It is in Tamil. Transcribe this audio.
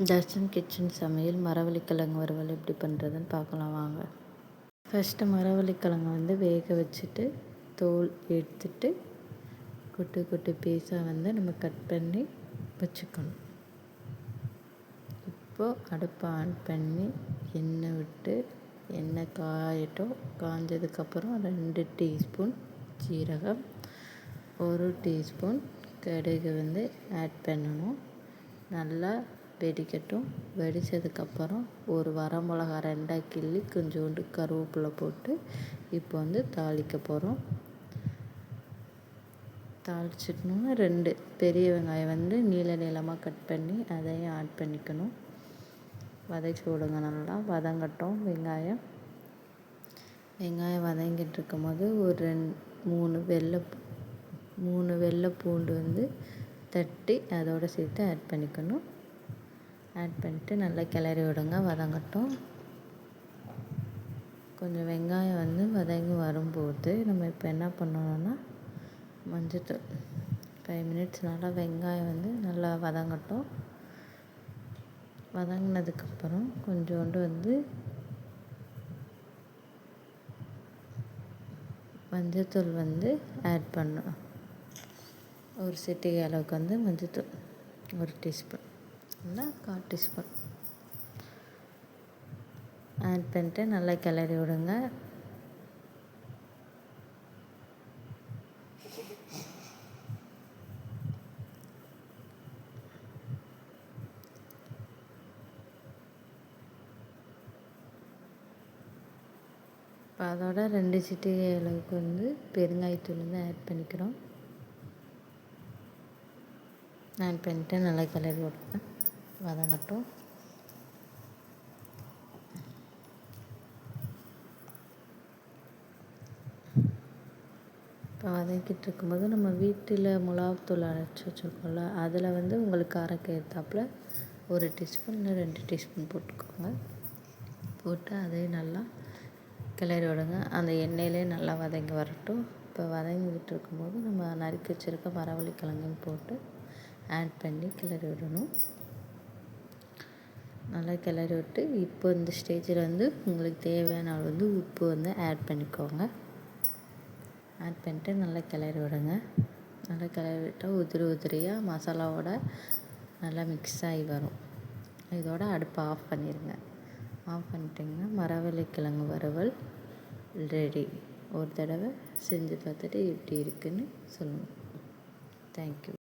தர்ஷன் கிச்சன் சமையல் மரவள்ளிக்கிழங்கு வறுவல் எப்படி பண்ணுறதுன்னு பார்க்கலாம் வாங்க. ஃபஸ்ட்டு மரவள்ளிக்கிழங்கு வேக வச்சுட்டு தோல் எடுத்துட்டு குட்டி குட்டி பீஸாக நம்ம கட் பண்ணி வச்சுக்கணும். இப்போது அடுப்பை ஆன் பண்ணி எண்ணெய் விட்டு எண்ணெய் காயட்டும். காஞ்சதுக்கப்புறம் 2 டீஸ்பூன் ஜீரகம், 1 டீஸ்பூன் கடுகு ஆட் பண்ணணும். நல்லா வெடிக்கட்டும். வெடித்ததுக்கப்புறம் ஒரு வரமிளகா 2ஆக கிள்ளி கொஞ்சோண்டு கருவேப்பிலை போட்டு இப்போ தாளிக்க போகிறோம். தாளிச்சிட்டோம்னா 2 பெரிய வெங்காயம் நீள நீளமாக கட் பண்ணி அதையும் ஆட் பண்ணிக்கணும். வதக்கி விடுங்க. நல்லா வதங்கட்டும். வெங்காயம் வதங்கிட்டு இருக்கும்போது ஒரு 3 வெள்ளை பூண்டு தட்டி அதோடு சேர்த்து ஆட் பண்ணிக்கணும். ஆட் பண்ணிட்டு நல்லா கிளறி விடுங்க. வதங்கட்டும். கொஞ்சம் வெங்காயம் வதங்கி வரும்போது நம்ம இப்போ என்ன பண்ணணும்னா மஞ்சத்தூள் 5 மினிட்ஸ் நல்லா வெங்காயம் நல்லா வதங்கட்டும். வதங்கினதுக்கப்புறம் கொஞ்சோண்டு மஞ்சத்தூள் ஆட் பண்ணணும். ஒரு சிட்டிகை அளவுக்கு மஞ்சத்தூள் 1 டீஸ்பூன் இல்லை 1/4 டீஸ்பூன் ஆட் பண்ணிட்டு நல்லா கிளறி விடுங்க. இப்போ அதோட 2 சிட்டிகை அளவுக்கு பெருங்காயத்தூள் ஆட் பண்ணிக்கிறோம். ஆட் பண்ணிட்டு நல்லா கிளறி விடுங்க. வதங்கட்டும். இப்போ வதக்கிட்டு இருக்கும்போது நம்ம வீட்டில் மிளகாத்தூள் அரைச்சி வச்சுருக்கோம்ல, அதில் உங்களுக்கு காரக்கு ஏற்றாப்புல 1 டீஸ்பூன் இல்லை 2 டீஸ்பூன் போட்டுக்கோங்க. போட்டு அதையும் நல்லா கிளறி விடுங்க. அந்த எண்ணெயிலே நல்லா வதங்கி வரட்டும். இப்போ வதங்கிக்கிட்டு இருக்கும்போது நம்ம நறுக்கி வச்சுருக்க மரவள்ளிக்கிழங்கையும் போட்டு ஆட் பண்ணி கிளறி விடணும். நல்லா கிளறி விட்டு இப்போ இந்த ஸ்டேஜில் உங்களுக்கு தேவையான அளவு உப்பு ஆட் பண்ணிக்கோங்க. ஆட் பண்ணிட்டு நல்லா கிளறி விடுங்க. நல்லா கிளறி விட்டால் உதிரியாக மசாலாவோட நல்லா மிக்ஸ் ஆகி வரும். இதோட அடுப்பை ஆஃப் பண்ணிடுங்க. ஆஃப் பண்ணிட்டிங்கன்னா மரவள்ளிக்கிழங்கு வறுவல் ரெடி. ஒரு தடவை செஞ்சு பார்த்துட்டு எப்படி இருக்குன்னு சொல்லுங்கள். தேங்க்யூ.